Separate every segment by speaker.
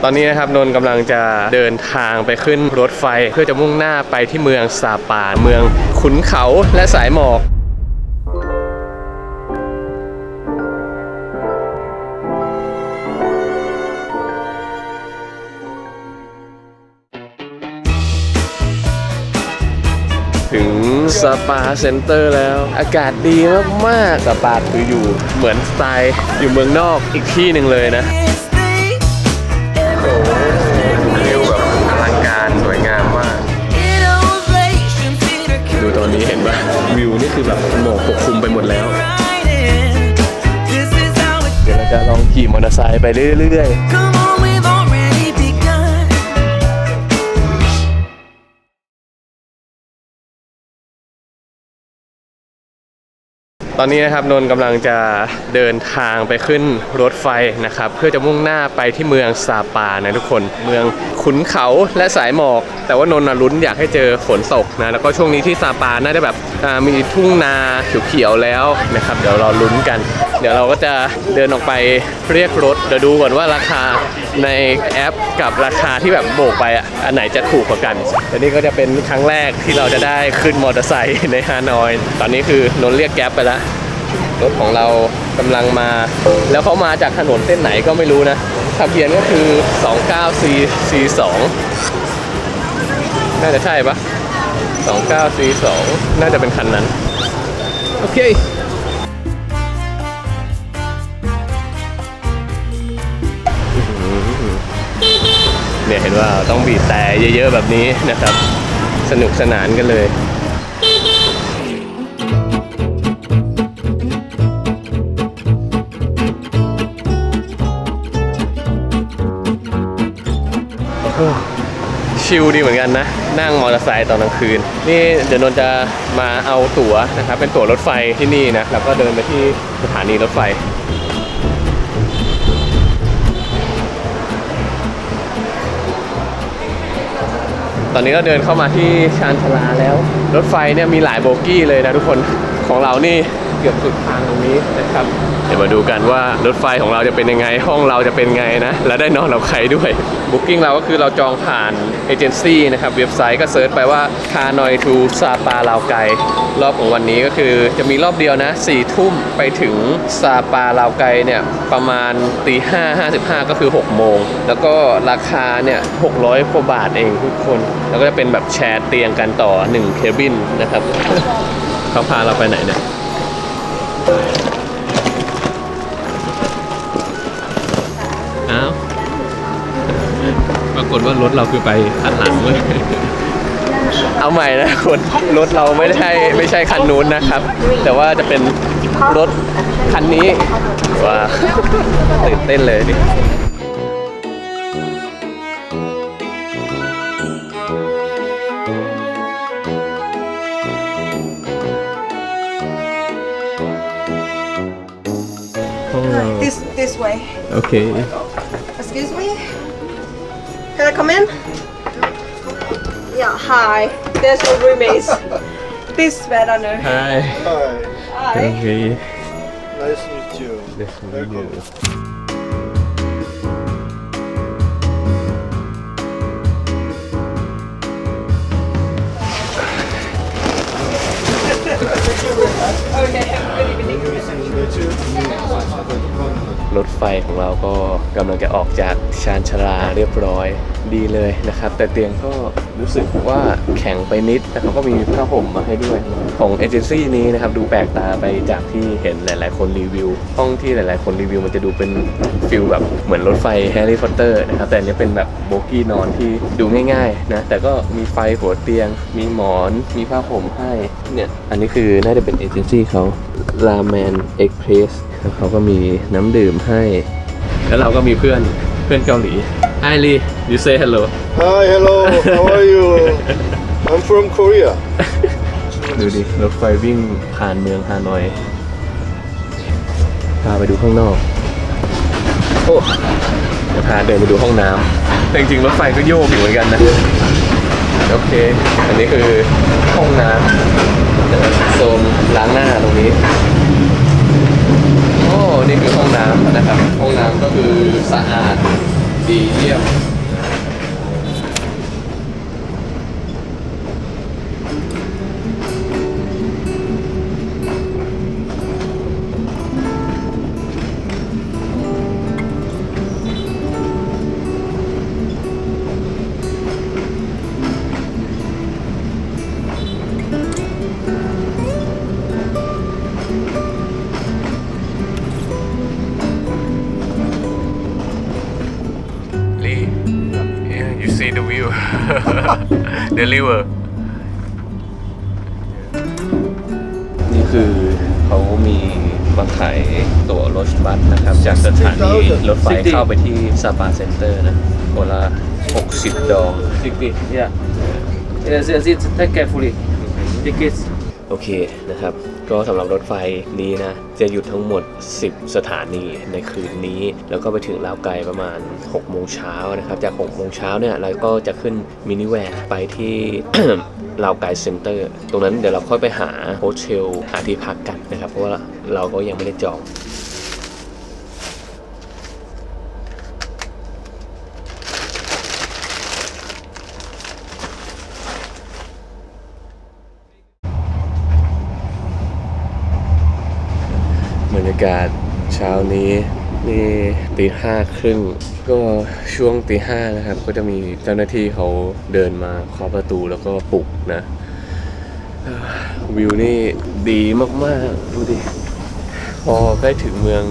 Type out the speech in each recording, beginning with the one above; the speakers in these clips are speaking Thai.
Speaker 1: ตอนนี้นะครับนนท์กำลังจะเดินทางไปขึ้นรถไฟเพื่อจะมุ่งหน้าไปที่เมืองซาปาเมืองขุนเขาและสายหมอกถึงสปาเซ็นเตอร์แล้วอากาศดีมากๆสปาคืออยู่เหมือนสไตล์อยู่เมืองนอกอีกที่หนึ่งเลยนะโอ้วิวแบบอลังการสวยงามมากดูตอนนี้เห็นป่ะวิวนี่คือแบบหมอกปกคลุมไปหมดแล้วเดี๋ยวเราจะลองขี่มอเตอร์ไซค์ไปเรื่อยๆตอนนี้นะครับนนท์กำลังจะเดินทางไปขึ้นรถไฟนะครับเพื่อจะมุ่งหน้าไปที่เมืองซาปานะทุกคนเมืองขุนเขาและสายหมอกแต่ว่านนท์ลุ้นอยากให้เจอฝนตกนะแล้วก็ช่วงนี้ที่ซาปาน่าจะแบบมีทุ่งนาเขียวๆแล้วนะครับเดี๋ยวเราลุ้นกันเดี๋ยวเราก็จะเดินออกไปเรียกรถเดี๋ยวดูก่อนว่าราคาในแอปกับราคาที่แบบโบกไปอันไหนจะถูกกว่ากันแต่นี่ก็จะเป็นครั้งแรกที่เราจะได้ขึ้นมอเตอร์ไซค์ในฮานอยตอนนี้คือนนท์เรียกแก๊ปไปแล้วรถของเรากำลังมาแล้วเขามาจากถนนเส้นไหนก็ไม่รู้นะทะเบียนก็คือ 29C2 น่าจะใช่ปะ 29C2 น่าจะเป็นคันนั้นโอเคเนี่ยเห็นว่าต้องบีบแต่เยอะๆแบบนี้นะครับสนุกสนานกันเลยชิลดีเหมือนกันนะนั่งมอเตอร์ไซค์ตอนกลางคืนนี่เดี๋ยวนนท์จะมาเอาตั๋วนะครับเป็นตั๋วรถไฟที่นี่นะแล้วก็เดินไปที่สถานีรถไฟตอนนี้ก็เดินเข้ามาที่ชานชาลาแล้วรถไฟเนี่ยมีหลายโบกี้เลยนะทุกคนของเรานี่เกือบสุดทางตรงนี้นะครับเดี๋ยวมาดูกันว่ารถไฟของเราจะเป็นยังไงห้องเราจะเป็นไงนะและได้นอนกับใครด้วยบุ๊กิ้งเราก็คือเราจองผ่านเอเจนซี่นะครับเว็บไซต์ก็เซิร์ชไปว่าคานอยทูซาปาลาวไกรอบของวันนี้ก็คือจะมีรอบเดียวนะ4 ทุ่มไปถึงซาปาลาวไกเนี่ยประมาณ5:55ก็คือ6 โมงแล้วก็ราคาเนี่ย600 กว่าบาทเองทุกคนแล้วก็จะเป็นแบบแชร์เตียงกันต่อ1 เคบินนะครับ เขาพาเราไปไหนเนี่ยอ้าวปรากฏว่ารถเราคือไปคันหลังเลยเอาใหม่นะคนรถเราไม่ใช่คันนู้นนะครับแต่ว่าจะเป็นรถคันนี้ว้าตื่นเต้นเลยดิ
Speaker 2: This way.
Speaker 1: Okay.
Speaker 2: Excuse me. Can I come in? Yeah. Hi. There's your roommates. This bed under.
Speaker 1: Hi.
Speaker 2: Hi.
Speaker 1: Okay.
Speaker 3: Nice to meet you.
Speaker 1: Nice to meet you. รถไฟของเราก็กำลังจะออกจากชานชาลาเรียบร้อยดีเลยนะครับแต่เตียงก็รู้สึกว่าแข็งไปนิดแต่เขาก็มีผ้าห่มมาให้ด้วยของเอเจนซี่นี้นะครับดูแปลกตาไปจากที่เห็นหลายๆคนรีวิวห้องที่หลายๆคนรีวิวมันจะดูเป็นฟิลแบบเหมือนรถไฟแฮร์รี่พอตเตอร์นะครับแต่อันนี้เป็นแบบโบกี้นอนที่ดูง่ายๆนะแต่ก็มีไฟหัวเตียงมีหมอนมีผ้าห่มให้เนี่ยอันนี้คือน่าจะเป็นเอเจนซี่เขาราแมนเอ็กเพรสเขาก็มีน้ำดื่มให้แล้วเราก็มีเพื่อนเกาหลี Hi Lee you say hello
Speaker 3: Hi, hello. How are you? I'm from Korea.
Speaker 1: ดูดิรถไฟวิ่งผ่านเมืองฮานอยพาไปดูข้างนอกโอ้จะพาเดินไปดูห้องน้ำแต่จริงๆรถไฟก็โยกอยู่เหมือนกันนะโอเคอันนี้คือห้องน้ำโซนล้างหน้าตรงนี้โอ้นี่คือห้องน้ำนะครับห้องน้ำก็คือสะอาด ดีเยี่ยมYeah, you see the view the river นี่คือเขามีมาขายตั๋วรถบัสนะครับจากสถานีรถไฟเข้าไปที่ซาปาเซ็นเตอร์นะคนละ60 ดอง
Speaker 4: Yeah. Yes, it's take carefully. Tickets.
Speaker 1: โอเคนะครับ ก็สำหรับรถไฟนี้นะ จะหยุดทั้งหมด 10 สถานีในคืนนี้ แล้วก็ไปถึงลาวไกไปประมาณ 6 โมงเช้านะครับ จาก 6 โมงเช้าเนี่ยเราก็จะขึ้นมินิแวนไปที่ ลาวไกเซ็นเตอร์ ตรงนั้นเดี๋ยวเราค่อยไปหาโฮเทลหาที่พักกันนะครับ เพราะว่าเราก็ยังไม่ได้จอง บรรยากาศเช้านี้นี่ตี 5:30ก็ช่วงตี 5นะครับก็จะมีเจ้าหน้าที่เขาเดินมาเคาะประตูแล้วก็ปลุกนะวิวนี่ดีมากๆดูดิพอใกล้ถึงเมือง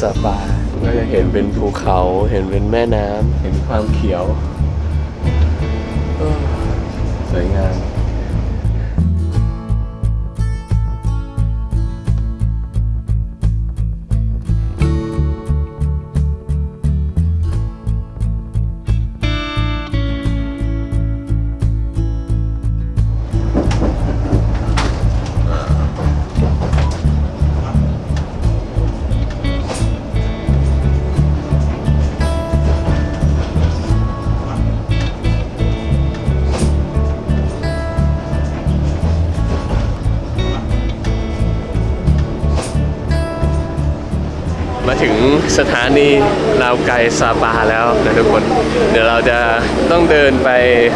Speaker 1: ซาปาก็จะเห็นเป็นภูเขาเห็นเป็นแม่น้ำเห็นความเขียวสวยงามมาถึงสถานีลาวไกซาปาแล้วนะทุกคนเดี๋ยวเราจะต้องเดินไป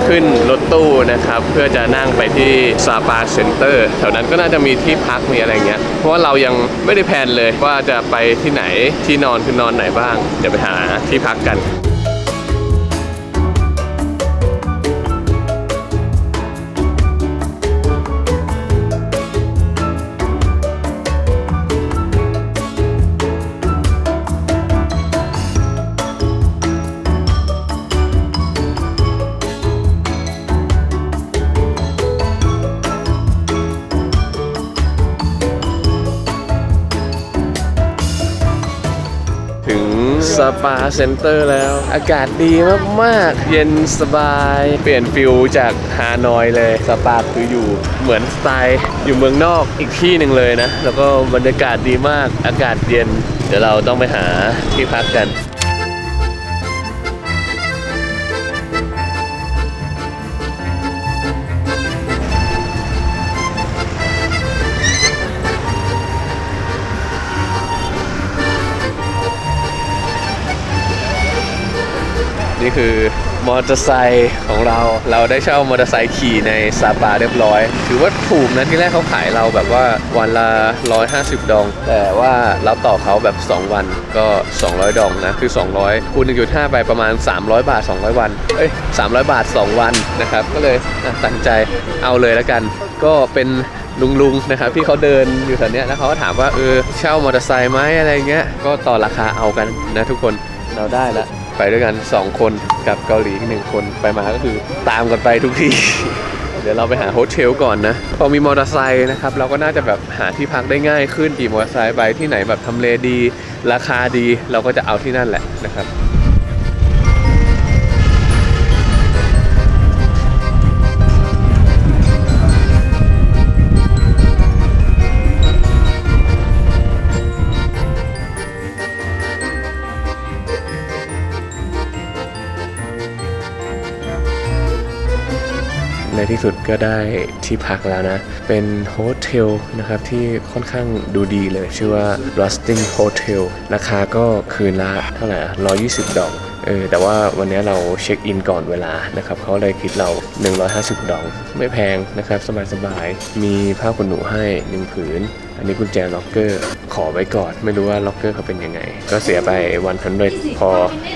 Speaker 1: ขึ้นรถตู้นะครับเพื่อจะนั่งไปที่ซาปาเซ็นเตอร์แถวนั้นก็น่าจะมีที่พักมีอะไรเงี้ยเพราะว่าเรายังไม่ได้แพลนเลยว่าจะไปที่ไหนที่นอนคือนอนไหนบ้างเดี๋ยวไปหาที่พักกันซาปาเซ็นเตอร์แล้วอากาศดีมากๆเย็นสบายเปลี่ยนฟิลจากฮานอยเลยซาปาคืออยู่เหมือนสไตล์อยู่เมืองนอกอีกที่หนึ่งเลยนะแล้วก็บรรยากาศดีมากอากาศเย็นเดี๋ยวเราต้องไปหาที่พักกันนี่คือมอเตอร์ไซค์ของเราได้เช่ามอเตอร์ไซค์ขี่ในซาปาเรียบร้อยถือว่าถูกนะที่แรกเขาขายเราแบบว่าวันละ150 ดองแต่ว่าเราต่อเขาแบบ2วันก็200 ดองนะคือ200คูณ 1.5 ไปประมาณ300 บาท200 วัน300 บาท2วันนะครับก็เลยตัดใจเอาเลยแล้วกันก็เป็นลุงนะครับที่เขาเดินอยู่แถวเนี้ยแล้วเขาก็ถามว่าเช่ามอเตอร์ไซค์ไหมอะไรเงี้ยก็ต่อราคาเอากันนะทุกคนเราได้แล้วไปด้วยกัน2คนกับเกาหลีอีก1คนไปมาก็คือตามกันไปทุกที่ เดี๋ยวเราไปหาโฮเทลก่อนนะพอมีมอเตอร์ไซค์นะครับเราก็น่าจะแบบหาที่พักได้ง่ายขึ้นขี่มอเตอร์ไซค์ไปที่ไหนแบบทำเลดีราคาดีเราก็จะเอาที่นั่นแหละนะครับในที่สุดก็ได้ที่พักแล้วนะเป็นโฮเทลนะครับที่ค่อนข้างดูดีเลยชื่อว่า Rusting Hotel ราคาก็คืนละเท่าไหร่120 ดอง แต่ว่าวันนี้เราเช็คอินก่อนเวลานะครับเขาเลยคิดเรา150 ดองไม่แพงนะครับสบายๆมีผ้าขนหนูให้1 ผืนอันนี้กุญแจล็อกเกอร์ขอไว้ก่อนไม่รู้ว่าล็อกเกอร์เขาเป็นยังไงก็เสียไป100พอ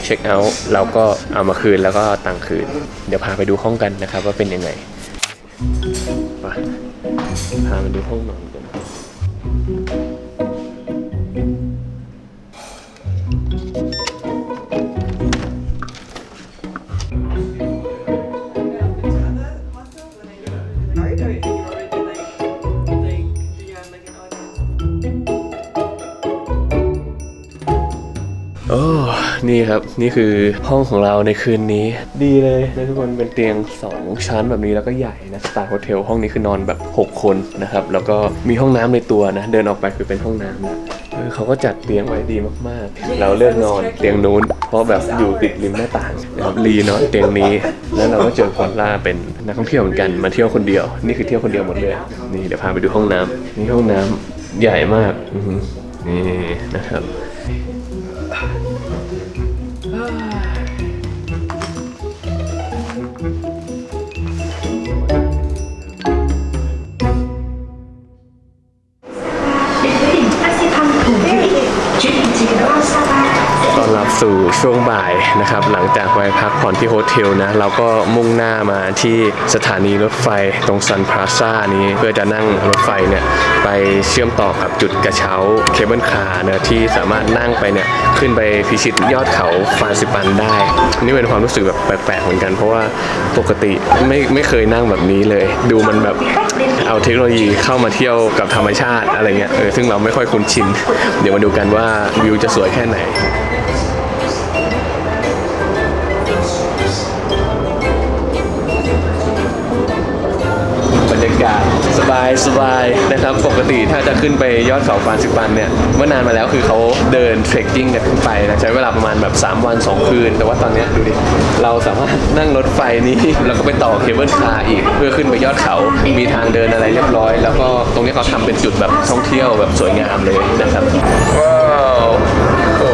Speaker 1: เช็คเอาท์เราก็เอามาคืนแล้วก็ตังค์คืนเดี๋ยวพาไปดูห้องกันนะครับว่าเป็นยังไงไปพามาดูห้องนอนกันโอ้นี่ครับนี่คือห้องของเราในคืนนี้ดีเลยนะทุกคนเป็นเตียง2 ชั้นแบบนี้แล้วก็ใหญ่นะสไตล์โฮเทลห้องนี้คือนอนแบบ6 คนนะครับแล้วก็มีห้องน้ำในตัวนะเดินออกไปคือเป็นห้องน้ำนะเขาก็จัดเตียงไว้ดีมากๆเราเลือกนอนเตียงนู้นเพราะแบบอยู่ติดริมหน้าต่างนะครับรีนอนเตียงนี้แล้วเราก็เจอพอลล่าเป็นนักท่องเที่ยวเหมือนกันมาเที่ยวคนเดียวนี่คือเที่ยวคนเดียวหมดเลยนี่เดี๋ยวพาไปดูห้องน้ำนี่ห้องน้ำใหญ่มากนี่นะครับตอนรับสู่ช่วงบ่ายนะครับหลังจากไปพักผ่อนที่โฮเทลนะเราก็มุ่งหน้ามาที่สถานีรถไฟตรงซันพลาซ่านี้เพื่อจะนั่งรถไฟเนี่ยไปเชื่อมต่อกับจุดกระเช้าเคเบิลคาร์นะที่สามารถนั่งไปเนี่ยขึ้นไปพิชิตยอดเขาฟานซิปันได้นี่เป็นความรู้สึกแบบแปลกๆเหมือนกันเพราะว่าปกติไม่เคยนั่งแบบนี้เลยดูมันแบบเอาเทคโนโลยีเข้ามาเที่ยวกับธรรมชาติอะไรเงี้ยซึ่งเราไม่ค่อยคุ้นชินเดี๋ยวมาดูกันว่าวิวจะสวยแค่ไหนบรรยากาศสบายนะครับปกติถ้าจะขึ้นไปยอดเขาฟานซิปันเนี่ยเมื่อนานมาแล้วคือเขาเดินเทรคกิ้งกันขึ้นไปนะใช้เวลาประมาณแบบ3 วัน 2 คืนแต่ว่าตอนนี้ดูดิเราสามารถนั่งรถไฟนี้แล้วก็ไปต่อเคเบิลคาร์อีกเพื่อขึ้นไปยอดเขามีทางเดินอะไรเรียบร้อยแล้วก็ตรงนี้เขาทำเป็นจุดแบบท่องเที่ยวแบบสวยงามเลยนะครับว้าวโอ้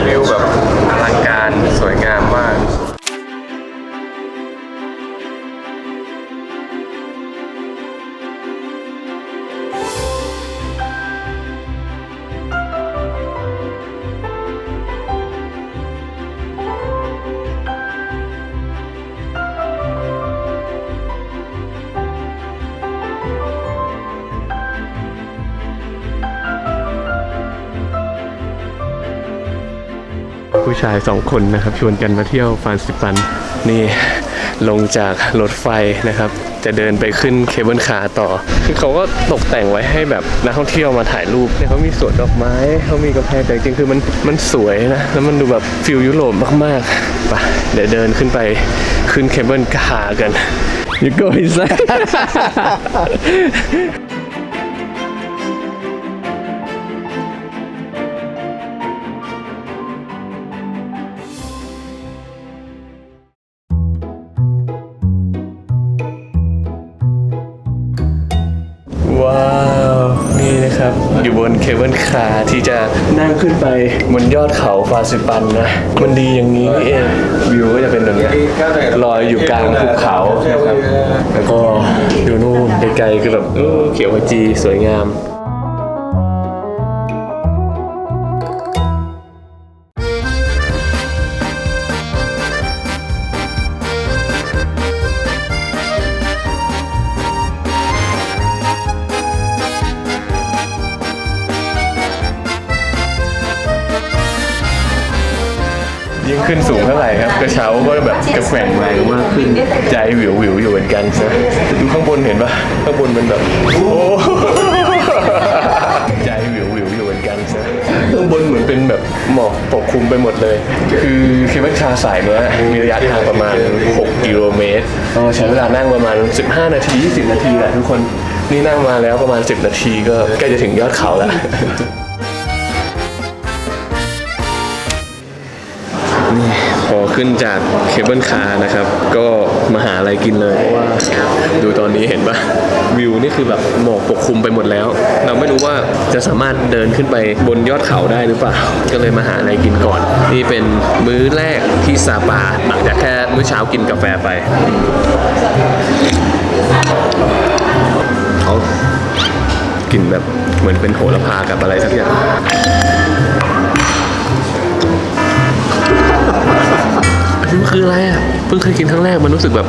Speaker 1: วิวแบบอลังการสวยงามมากผู้ชาย2 คนนะครับชวนกันมาเที่ยวฟานซิปันนี่ลงจากรถไฟนะครับจะเดินไปขึ้นเคเบิลคาร์ต่อเขาก็ตกแต่งไว้ให้แบบนักท่องเที่ยวมาถ่ายรูปเนี่ยเขามีสวนดอกไม้เขามีกาแฟแต่จริงๆคือมันสวยนะแล้วมันดูแบบฟิลยุโรปมากๆไปเดี๋ยวเดินขึ้นไปขึ้นเคเบิลคาร์กัน You go insideว้าวนี่นะครับอยู่บนเคเบิลคาร์ที่จะนั่งขึ้นไปบนยอดเขาฟานซิปันนะมันดีอย่างนี้นี่เองวิวก็จะเป็นแบบนี้ลอยอยู่กลางภูเขานะครับแล้วก็ดูนู่นไกลๆคือแบบเขียวขจีสวยงามยิ่งขึ้นสูงเท่าไหร่ครับกระเช้าก็แบบกระแกว่งแรงมากขึ้นใจวิวอยู่เหมือนกันนะดูข้างบนเห็นปะข้างบนมันแบบโอ้ใจวิวอยู่เหมือนกันนะข้างบนเหมือนเป็นแบบหมอกปกคลุมไปหมดเลยคือเคเบิลคาร์สายเนี้ยมีระยะทางประมาณ6 กิโลเมตรใช้เวลานั่งประมาณ15 นาที 20 นาทีแหละทุกคนนี่นั่งมาแล้วประมาณ10 นาทีก็ใกล้จะถึงยอดเขาแล้วนี่พอขึ้น ขึ้นจากเคเบิลคาร์นะครับก็มาหาอะไรกินเลยเพราะว่าดูตอนนี้เห็นปะวิวนี่คือแบบหมอกปกคลุมไปหมดแล้ว เราไม่รู้ว่าจะสามารถเดินขึ้นไปบนยอดเขาได้หรือเปล่าก็เลยมาหาอะไรกินก่อน นี่เป็นมื้อแรกที่ซาปาหลังจากแค่มื้อเช้ากินกาแฟไปเขากินแบบเหมือนเป็นโหระพากับอะไรสักอย่างอันนี้มันคืออะไรอ่ะเพิ่งเคยกินครั้งแรกมันรู้สึกแบบ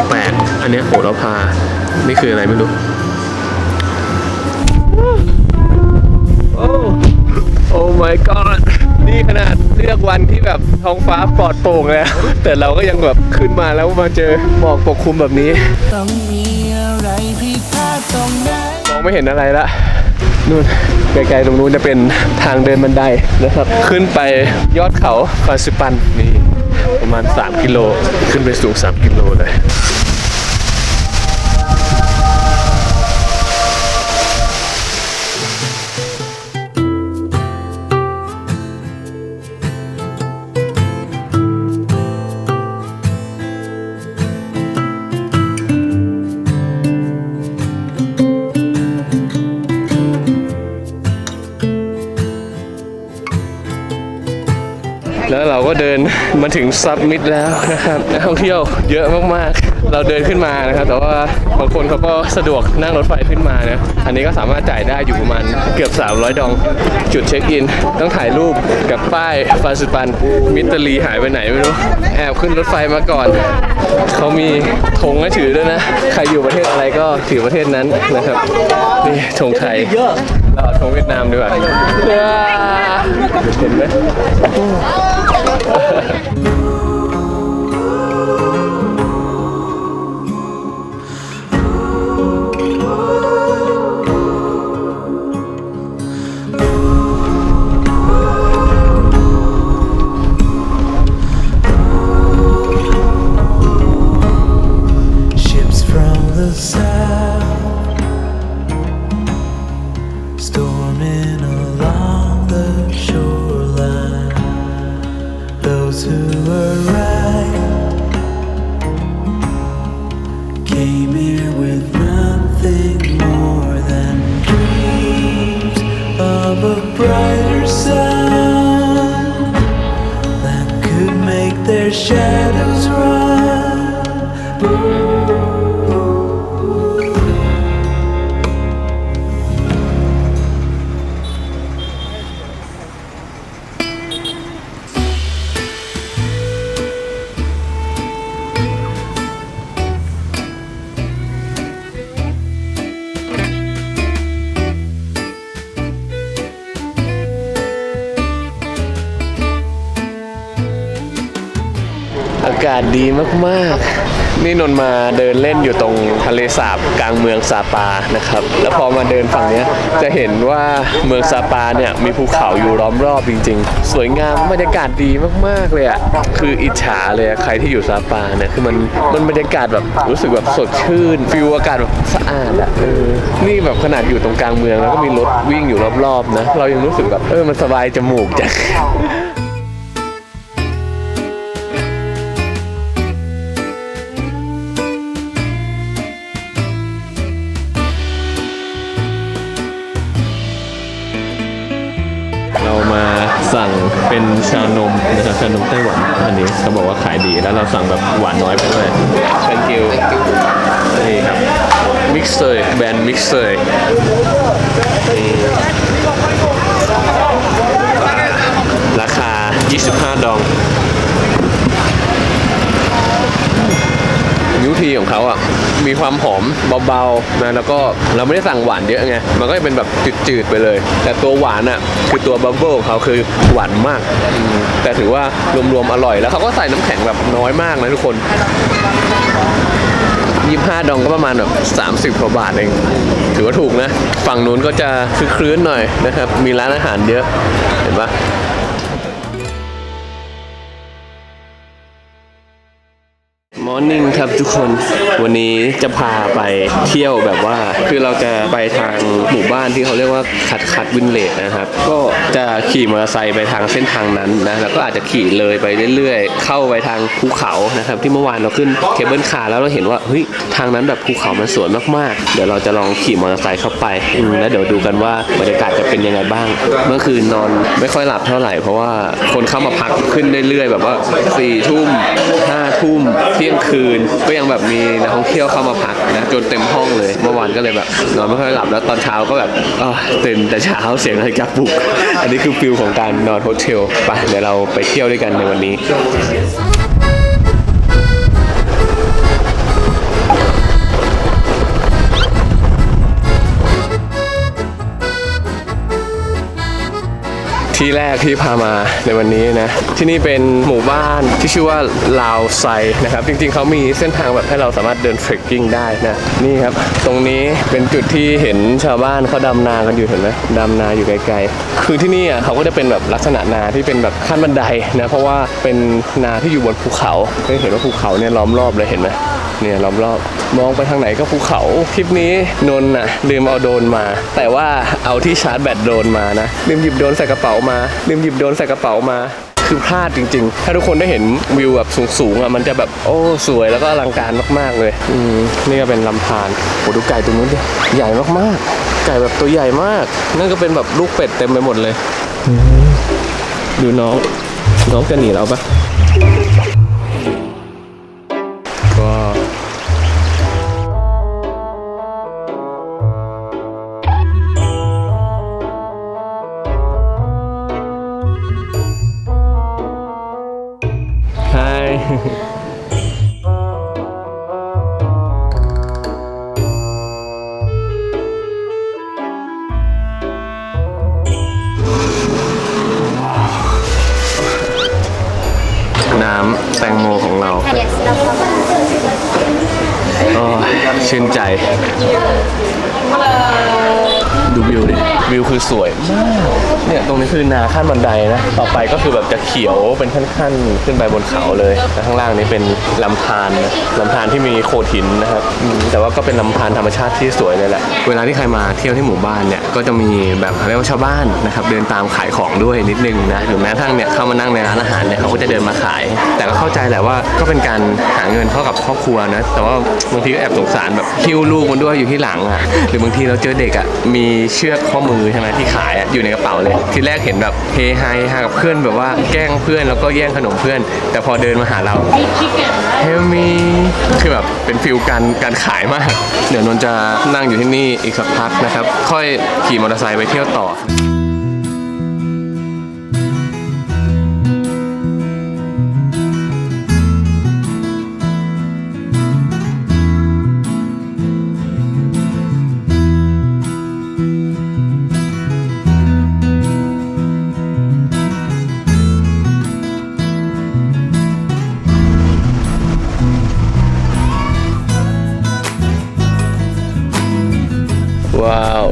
Speaker 1: แปลกๆอันนี้โหระพานี่คืออะไรไม่รู้โอ้ my god นี่ขนาดเลือกวันที่แบบท้องฟ้าปลอดโปร่งแล้วแต่เราก็ยังแบบขึ้นมาแล้วมาเจอหมอกปกคลุมแบบนี้ต้องมีอะไรผิดพลาดตรงไหนมองไม่เห็นอะไรละนู่นไกลๆตรงนู้นจะเป็นทางเดินบันไดนะครับขึ้นไปยอดเขาฟาซิปันนี่ประมาณ3 กิโลขึ้นไปสูง3 กิโลเลยแล้วเราก็เดินมาถึงซับมิดแล้วนะครับนักท่องเที่ยวเยอะมากๆเราเดินขึ้นมานะครับแต่ว่าบางคนเขาก็สะดวกนั่งรถไฟขึ้นมานะอันนี้ก็สามารถจ่ายได้อยู่ประมาณเกือบ300 ดองจุดเช็คอินต้องถ่ายรูปกับป้ายฟาซิปันมิตรลีหายไปไหนไม่รู้แอบขึ้นรถไฟมาก่อนเขามีธงให้ถือด้วยนะใครอยู่ประเทศอะไรก็ถือประเทศนั้นนะครับนี่ธงไทยเราธงเวียดนามดีกว่าเห็นไหม
Speaker 5: shadows run.
Speaker 1: อากาศดีมากๆนี่นนมาเดินเล่นอยู่ตรงทะเลสาบกลางเมืองซาปานะครับแล้วพอมาเดินฝั่งนี้จะเห็นว่าเมืองซาปาเนี่ยมีภูเขาอยู่ล้อมรอบจริงๆสวยงามบรรยากาศดีมากๆเลยอ่ะคืออิจฉาเลยใครที่อยู่ซาปาเนี่ยคือมันบรรยากาศแบบรู้สึกแบบสดชื่นฟิลอากาศแบบสะอาดอ่ะนี่แบบขนาดอยู่ตรงกลางเมืองแล้วก็มีรถวิ่งอยู่รอบๆนะเรายังรู้สึกแบบมันสบายจมูกจังเรามาสั่งเป็นชานมนะครับชานมไต้หวันอันนี้เขาบอกว่าขายดีแล้วเราสั่งแบบหวานน้อยไปด้วย thank you นี่ครับมิกซ์เลยแบรนด์มิกซ์เลยราคา25 ดองนิ้วทีของเขาอ่ะมีความหอมเบาๆนะแล้วก็เราไม่ได้สั่งหวานเยอะไงมันก็จะเป็นแบบจืดๆไปเลยแต่ตัวหวานอ่ะคือตัวบับเบิ้ลของเขาคือหวานมากแต่ถือว่ารวมๆอร่อยแล้วเขาก็ใส่น้ำแข็งแบบน้อยมากนะทุกคน25 ดองก็ประมาณแบบ30 กว่าบาทเองถือว่าถูกนะฝั่งนู้นก็จะคึกครื้นหน่อยนะครับมีร้านอาหารเยอะเห็นปะม Morning ครับทุกคนวันนี้จะพาไปเที่ยวแบบว่าคือเราจะไปทางหมู่บ้านที่เขาเรียกว่าคัดวินเลจนะครับก็จะขี่มอเตอร์ไซค์ไปทางเส้นทางนั้นนะแล้วก็อาจจะขี่เลยไปเรื่อยๆเข้าไปทางภูเขานะครับที่เมื่อวานเราขึ้นเคเบิลคาร์แล้วเราเห็นว่าเฮ้ยทางนั้นแบบภูเขามันสวยมากๆเดี๋ยวเราจะลองขี่มอเตอร์ไซค์เข้าไปแล้วเดี๋ยวดูกันว่าบรรยากาศจะเป็นยังไงบ้างเมื่อคืนนอนไม่ค่อยหลับเท่าไหร่เพราะว่าคนเข้ามาพักขึ้นเรื่อยๆแบบว่า4 ทุ่ม5 ทุ่มเที่ยงคืนก็ยังแบบมีนักท่องเที่ยวเข้ามาพักนะจนเต็มห้องเลยเมื่อวานก็เลยแบบนอนไม่ค่อยหลับแล้วตอนเช้าก็แบบตื่นแต่เช้าเสียงนาฬิกาปลุกอันนี้คือฟิลของการนอนโฮเทลไปเดี๋ยวเราไปเที่ยวด้วยกันในวันนี้ที่แรกที่พามาในวันนี้นะที่นี่เป็นหมู่บ้านที่ชื่อว่าลาวไซนะครับจริงๆเขามีเส้นทางแบบให้เราสามารถเดินเทรคกิ้งได้นะนี่ครับตรงนี้เป็นจุดที่เห็นชาวบ้านเขาดำนากันอยู่เห็นไหมดำนาอยู่ไกลๆคือที่นี่อ่ะเขาก็จะเป็นแบบลักษณะนาที่เป็นแบบขั้นบันไดนะเพราะว่าเป็นนาที่อยู่บนภูเขาก็เห็นว่าภูเขาเนี่ยล้อมรอบเลยเห็นไหมเนี่ยล้อมรอบมองไปทางไหนก็ภูเขาทริปนี้นนท์น่ะลืมเอาโดรนมาแต่ว่าเอาที่ชาร์จแบตโดรนมานะลืมหยิบโดรนใส่กระเป๋ามาคือพลาดจริงๆถ้าทุกคนได้เห็นวิวแบบสูงๆอ่ะมันจะแบบโอ้สวยแล้วก็อลังการมากๆเลยนี่ก็เป็นลำธารโอ้ดูไก่ตรงนู้นดิใหญ่มากๆไก่แบบตัวใหญ่มากนั่นก็เป็นแบบลูกเป็ดเต็มไปหมดเลยดูน้องจะหนีเราปะก็น้ำแตงโมของเราชื่นใจดูวิวดิวิวคือสวยมากเนี่ยตรงนี้คือนาขั้นบันไดนะต่อไปก็คือแบบจะเขียวเป็นขั้นๆขึ้นไปบนเขาเลยแล้วข้างล่างนี้เป็นลำธารนะลำธารที่มีโขดหินนะครับแต่ว่าก็เป็นลำธารธรรมชาติที่สวยเลยแหละเวลาที่ใครมาเที่ยวที่หมู่บ้านเนี่ยก็จะมีแบบเรียกว่าชาวบ้านนะครับเดินตามขายของด้วยนิดนึงนะหรือแม้กระทั่งเนี่ยเข้ามานั่งในร้านอาหารเนี่ยเขาก็จะเดินมาขายแต่ก็เข้าใจแหละว่าก็เป็นการหาเงินเข้ากับครอบครัวนะแต่ว่าบางทีก็แอบสงสารแบบหิ้วลูกมันด้วยอยู่ที่หลังอ่ะหรือบางทีเราเจอเด็กอ่ะมีเชือกข้อมือใช่ไหมที่ขายอ่ะอยู่ในกระเป๋าเลยทีแรกเห็นแบบเฮฮากับเพื่อนแบบว่าแกล้งเพื่อนแล้วก็แย่งขนมเพื่อนแต่พอเดินมาหาเราเฮลมีคือแบบเป็นฟิลการขายมากเดี๋ยวนนจะนั่งอยู่ที่นี่อีกสักพักนะครับค่อยขี่มอเตอร์ไซค์ไปเที่ยวต่อว้าว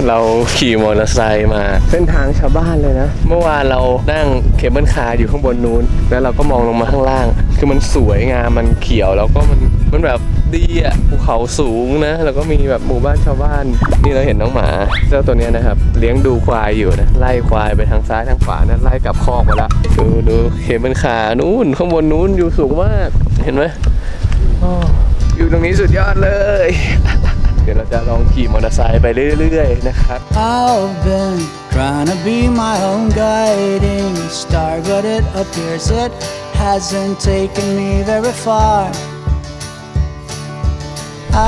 Speaker 1: เราขี่มอเตอร์ไซค์มาเส้นทางชาวบ้านเลยนะเมื่อวานเรานั่งเคเบิลคาร์อยู่ข้างบนนู้นแล้วเราก็มองลงมาข้างล่างคือมันสวยงามมันเขียวแล้วก็มันแบบดีอ่ะภูเขาสูงนะแล้วก็มีแบบหมู่บ้านชาวบ้านนี่เราเห็นน้องหมาเจ้าตัวนี้นะครับเลี้ยงดูควายอยู่นะไล่ควายไปทางซ้ายทางขวานะไล่กลับคอกมาแล้วดูเคเบิลคาร์นู้นข้างบนนู้นอยู่สูงมากเห็นไหมอยู่ตรงนี้สุดยอดเลยเดี๋ยวเราจะลองขี่มอเตอร์ไซค์ไปเรื่อยๆนะครับ
Speaker 5: I've been trying to be my own guiding star, but it appears it hasn't taken me very far.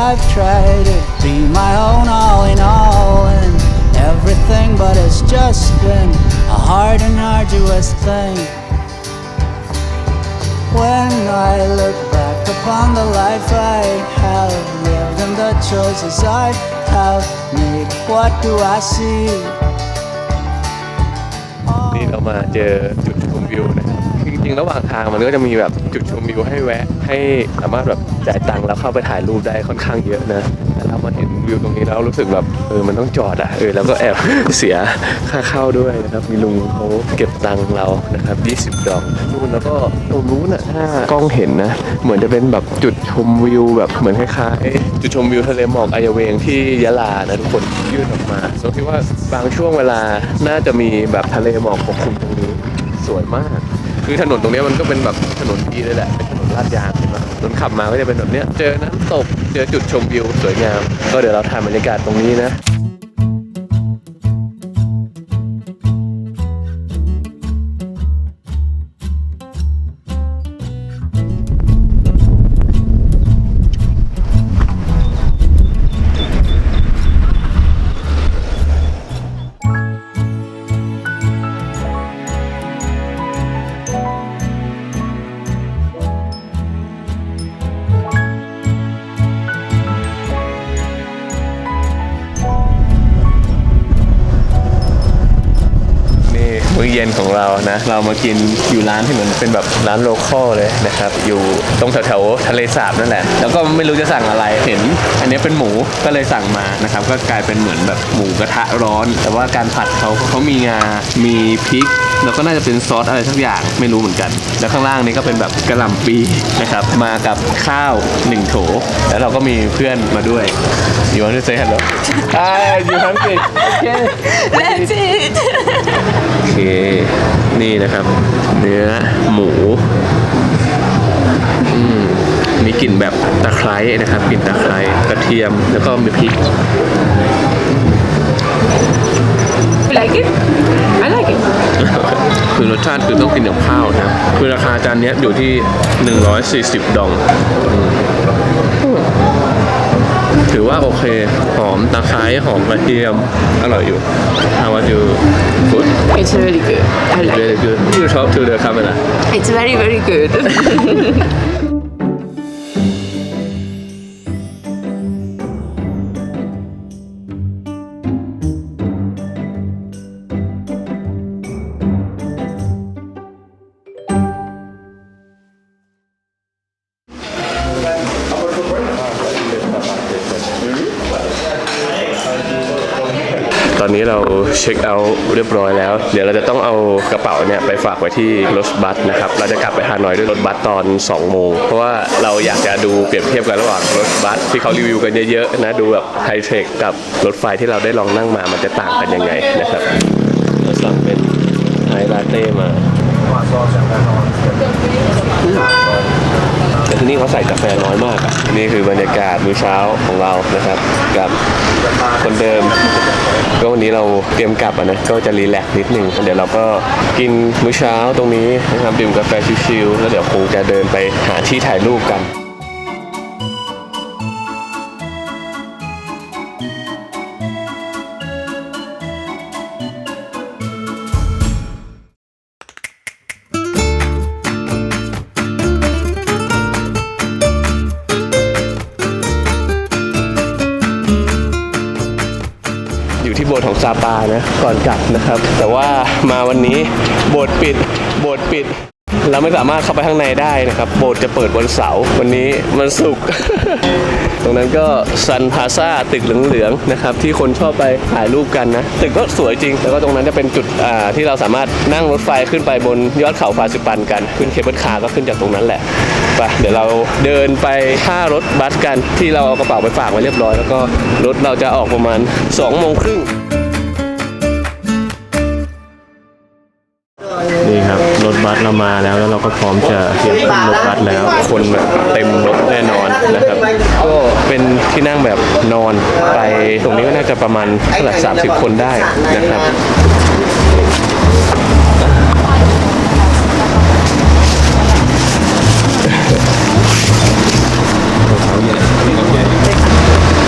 Speaker 5: I've tried to be my own all in all and everything, but it's just been a hard and arduous thing. When I look back upon the life I have lived and the choices I have made, what do I see?
Speaker 1: นี่เรามาเจอจุดชมวิวนะครับจริงๆระหว่างทางมันก็จะมีแบบจุดชมวิวให้แวะให้สามารถแบบจ่ายตังค์แล้วเข้าไปถ่ายรูปได้ค่อนข้างเยอะนะแต่เรามาเห็น วิวตรงนี้แล้วรู้สึกแบบมันต้องจอดอ่ะแล้วก็แอบ เสียค่าเข้าด้วยนะครับมีลุงเขาเก็บตังค์เรานะครับ20 ดอกนู่นแล้วก็ตรงนู้นอ่ะถ้ากล้องเห็นนะเหมือนจะเป็นแบบจุดชมวิวแบบเหมือนคล้ายๆจุดชมวิวทะเลหมอกอายเวงที่ยะลานะทุกคนยื่นออกมาsoคิดว่าบางช่วงเวลาน่าจะมีแบบทะเลหมอกปกคลุมตรงนี้สวยมากคือถนนตรงนี้มันก็เป็นแบบถนนดีเลยแหละเป็นถนนลาดยางใช่ไหมรถขับมาก็จะเป็นแบบเนี้ยเจอน้ำตกเจอจุดชมวิวสวยงามก็เดี๋ยวเราถ่ายบรรยากาศตรงนี้นะมื้อเย็นของเรานะเรามากินอยู่ร้านที่เหมือนเป็นแบบร้านโลคอลเลยนะครับอยู่ตรงแถวๆทะเลสาบนั่นแหละแล้วก็ไม่รู้จะสั่งอะไรเห็นอันนี้เป็นหมูก็เลยสั่งมานะครับก็กลายเป็นเหมือนแบบหมูกระทะร้อนแต่ว่าการผัดเขามีงามีพริกแล้วก็น่าจะเป็นซอสอะไรสักอย่างไม่รู้เหมือนกันแล้วข้างล่างนี้ก็เป็นแบบกระหล่ำปีนะครับมากับข้าว1 โถแล้วเราก็มีเพื่อนมาด้วยYou want to say hello? Hi, you hungry? Okay.
Speaker 2: That's it.
Speaker 1: โอเคนี่นะครับเนื้อหมูมีกลิ่นแบบตะไคร้นะครับกลิ่นตะไคร้กระเทียมแล้วก็มีพริก
Speaker 2: You like it? I like it.
Speaker 1: คือรสชาติคือต้องกินกับข้าวนะคือราคาจานนี้อยู่ที่140 ดองถือว่าโอเคหอมตะไคร้หอมกระเทียมอร่อยอยู่ How are you? Good?
Speaker 2: It's really good. I like
Speaker 1: Very
Speaker 2: it.
Speaker 1: good. You talk to the camera.
Speaker 2: It's very, very good. ตอนนี้เราเช็คเอาท์เรียบร้อยแล้วเดี๋ยวเราจะต้องเอากระเป๋าเนี่ยไปฝากไว้ที่รถบัสนะครับเราจะกลับไปฮานอยด้วยรถบัสตอน2 โมงเพราะว่าเราอยากจะดูเปรียบเทียบกันระหว่างรถบัสที่เขารีวิวกันเยอะๆนะดูแบบไฮเทคกับรถไฟที่เราได้ลองนั่งมามันจะต่างกันยังไงนะครับเราสั่งเป็นไฮลาเต้มาแต่ที่นี่เขาใส่กาแฟน้อยมากอ่ะนี่คือบรรยากาศมื้อเช้าของเรานะครับกับคนเดิมก็วันนี้เราเตรียมกลับนะก็จะรีแลกซ์นิดนึงเดี๋ยวเราก็กินมื้อเช้าตรงนี้นะครับดื่มกาแฟชิลๆแล้วเดี๋ยวคงจะเดินไปหาที่ถ่ายรูปกันที่โบสถ์ของซาปานะก่อนกลับนะครับแต่ว่ามาวันนี้โบสถ์ปิดเราไม่สามารถเข้าไปข้างในได้นะครับโบสถ์จะเปิดวันเสาร์วันนี้วันศุกร์ ตรงนั้นก็ซันพาซาตึกเหลืองๆนะครับที่คนชอบไปถ่ายรูปกันนะตึกก็สวยจริงแต่ก็ตรงนั้นจะเป็นจุดที่เราสามารถนั่งรถไฟขึ้นไปบนยอดเขาฟาซิปันกันขึ้นเคเบิลคาร์ก็ขึ้นจากตรงนั้นแหละไปเดี๋ยวเราเดินไปท่ารถบัสกันที่เราเอากระเป๋าไปฝากไว้เรียบร้อยแล้วก็รถเราจะออกประมาณ2 โมงครึ่งนี่ครับรถบัสเรามาแล้วเราก็พร้อมจะเตรียมขึ้นรถบัสแล้วคนแบบเต็มรถแน่นอนนะครับก็เป็นที่นั่งแบบนอนไปตรงนี้ก็น่าจะประมาณเท่าไหร่30 คนได้นะครับ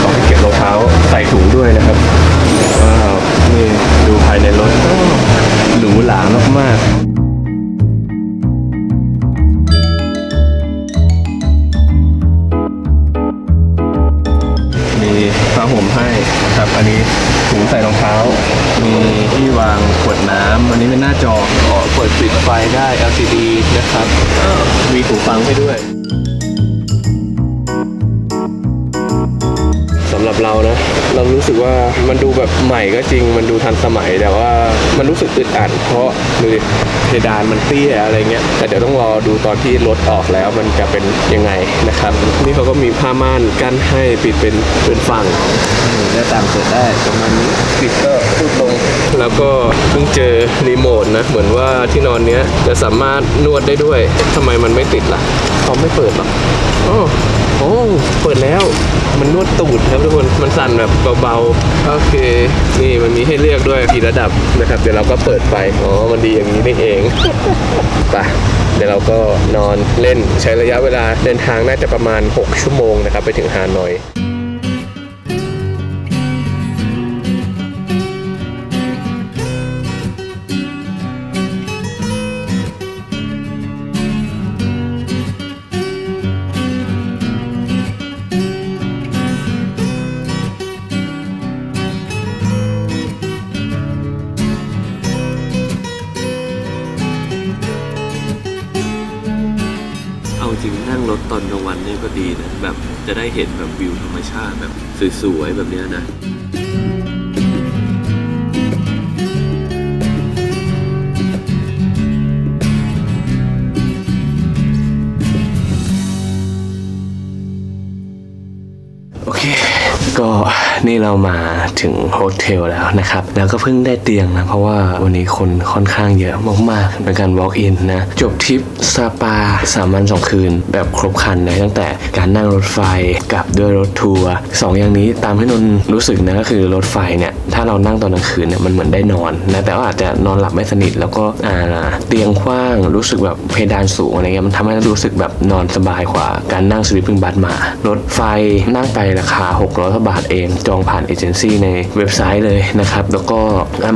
Speaker 2: ต้องเก็บรองเท้าใส่ถุงด้วยนะครับว้าวนี่ดูภายในรถหรูหรามากๆมีผ้าห่มให้นะครับอันนี้ถุงใส่รองเท้ามีที่วางขวดน้ำอันนี้เป็นหน้าจอเปิดปิดไฟได้ LCD นะครับมีหูฟังให้ด้วย สำหรับเรานะ เรารู้สึกว่ามันดูแบบใหม่ก็จริงมันดูทันสมัยแต่ว่ามันรู้สึกอึดอัดเพราะดูดิเพดานมันเตี้ยอะไรเงี้ยแต่เดี๋ยวต้องรอดูตอนที่รถออกแล้วมันจะเป็นยังไงนะครับนี่เขาก็มีผ้าม่านกั้นให้ปิดเป็นฝั่งได้ตามเสร็จได้ประมาณนี้ปิดก็พูดลงแล้วก็เพิ่งเจอรีโมทนะเหมือนว่าที่นอนเนี้ยจะสามารถนวดได้ด้วยทำไมมันไม่ติดล่ะเขาไม่เปิดหรอกโอ้เปิดแล้วมันนวดตูดครับทุกคนมันสั่นแบบเบาๆโอเคนี่มันมีให้เลือกด้วยกี่ระดับนะครับเดี๋ยวเราก็เปิดไปมันดีอย่างนี้นี่เอง ไปเดี๋ยวเราก็นอนเล่นใช้ระยะเวลาเดินทางน่าจะประมาณ6 ชั่วโมงนะครับไปถึงฮานอยเอาจริงนั่งรถตอนกลางวันนี่ก็ดีนะแบบจะได้เห็นแบบวิวธรรมชาติแบบสวยๆแบบนี้นะโอเคก็นี่เรามาถึงโฮเทลแล้วนะครับแล้วก็เพิ่งได้เตียงนะเพราะว่าวันนี้คนค่อนข้างเยอะมากๆเป็นการ walk in นะจบทริปสปา3 วัน 2 คืนแบบครบครันเลยตั้งแต่การนั่งรถไฟกับด้วยรถทัวร์2อย่างนี้ตามที่นนรู้สึกนะก็คือรถไฟเนี่ยถ้าเรานั่งตอนกลางคืนเนี่ยมันเหมือนได้นอนนะแต่ว่าอาจจะนอนหลับไม่สนิทแล้วก็เตียงกว้างรู้สึกแบบเพดานสูงอะไรเงี้ยมันทำให้รู้สึกแบบนอนสบายกว่าการนั่ง sleeping bus มารถไฟนั่งไปราคา600 บาทเองจองผ่านเอเจนซี่ในเว็บไซต์เลยนะครับแล้วก็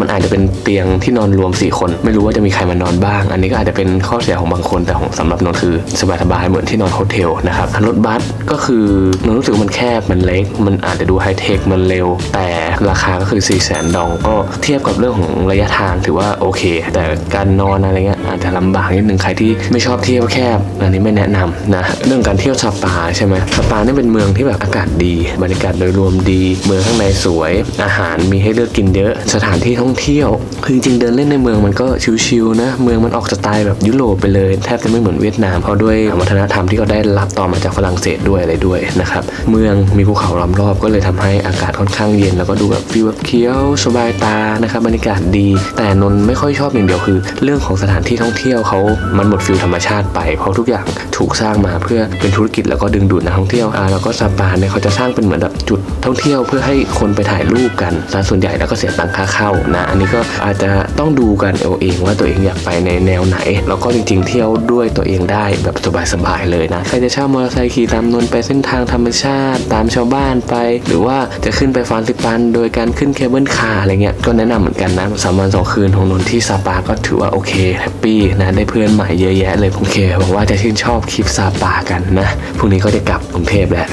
Speaker 2: มันอาจจะเป็นเตียงที่นอนรวม4 คนไม่รู้ว่าจะมีใครมานอนบ้างอันนี้ก็อาจจะเป็นข้อเสียของบางคนแต่ของสำหรับนนคือสบายๆเหมือนที่นอนโฮเทลนะครับรถบัสก็คือนนรู้สึกมันแคบมันเล็กมันอาจจะดูไฮเทคมันเร็วแต่ราคาก็คือ400,000 ดองก็เทียบกับเรื่องของระยะทางถือว่าโอเคแต่การนอนอะไรเงี้ยอาจจะลำบากนิดนึงใครที่ไม่ชอบเที่ยวแคบอันนี้ไม่แนะนำนะเรื่องการเที่ยวสปาใช่ไหมสปาเนี่ยเป็นเมืองที่แบบอากาศดีบรรยากาศโดยรวมดีเมืองข้างในสวยอาหารมีให้เลือกกินเยอะสถานที่ท่องเที่ยวคือจริงๆเดินเล่นในเมืองมันก็ชิลๆนะเมืองมันออกสไตล์แบบยุโรปไปเลยแทบจะไม่เหมือนเวียดนามเพราะด้วยวัฒนธรรมที่เขาได้รับต่อมาจากฝรั่งเศสด้วยอะไรด้วยนะครับเมืองมีภูเขาล้อมรอบก็เลยทำให้อากาศค่อนข้างเย็นแล้วก็ดูแบบฟีลแบบเคี้ยวสบายตานะครับบรรยากาศดีแต่นนไม่ค่อยชอบอย่างเดียวคือเรื่องของสถานที่ท่องเที่ยวเขามันหมดฟีลธรรมชาติไปเพราะทุกอย่างถูกสร้างมาเพื่อเป็นธุรกิจแล้วก็ดึงดูดนักท่องเที่ยวแล้วก็สปาเนี่ยเขาจะสร้างเป็นเหมือนแบบจุดท่องเที่ยวเพื่อให้คนไปถ่ายรูปกันส่วนใหญ่แล้วก็เสียตังค่าเข้านะอันนี้ก็อาจจะต้องดูกันเอาเองว่าตัวเองอยากไปในแนวไหนแล้วก็จริงๆเที่ยวด้วยตัวเองได้แบบสบายๆเลยนะใครจะเช่ามอเตอร์ไซค์ขี่ตามนนไปเส้นทางธรรมชาติตามชาวบ้านไปหรือว่าจะขึ้นไปฟานซิปันโดยการขึ้นเคเบิลคาร์อะไรเงี้ยก็แนะนำเหมือนกันนะ3 วัน 2 คืนของนนที่ซาปาก็ถือว่าโอเคแฮปปี้นะได้เพื่อนใหม่เยอะแยะเลยโอเคหวังว่าจะชื่นชอบคลิปซาปากันนะพรุ่งนี้ก็จะกลับกรุงเทพแล้ว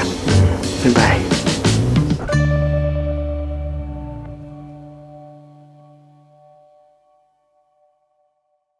Speaker 2: บ๊ายบาย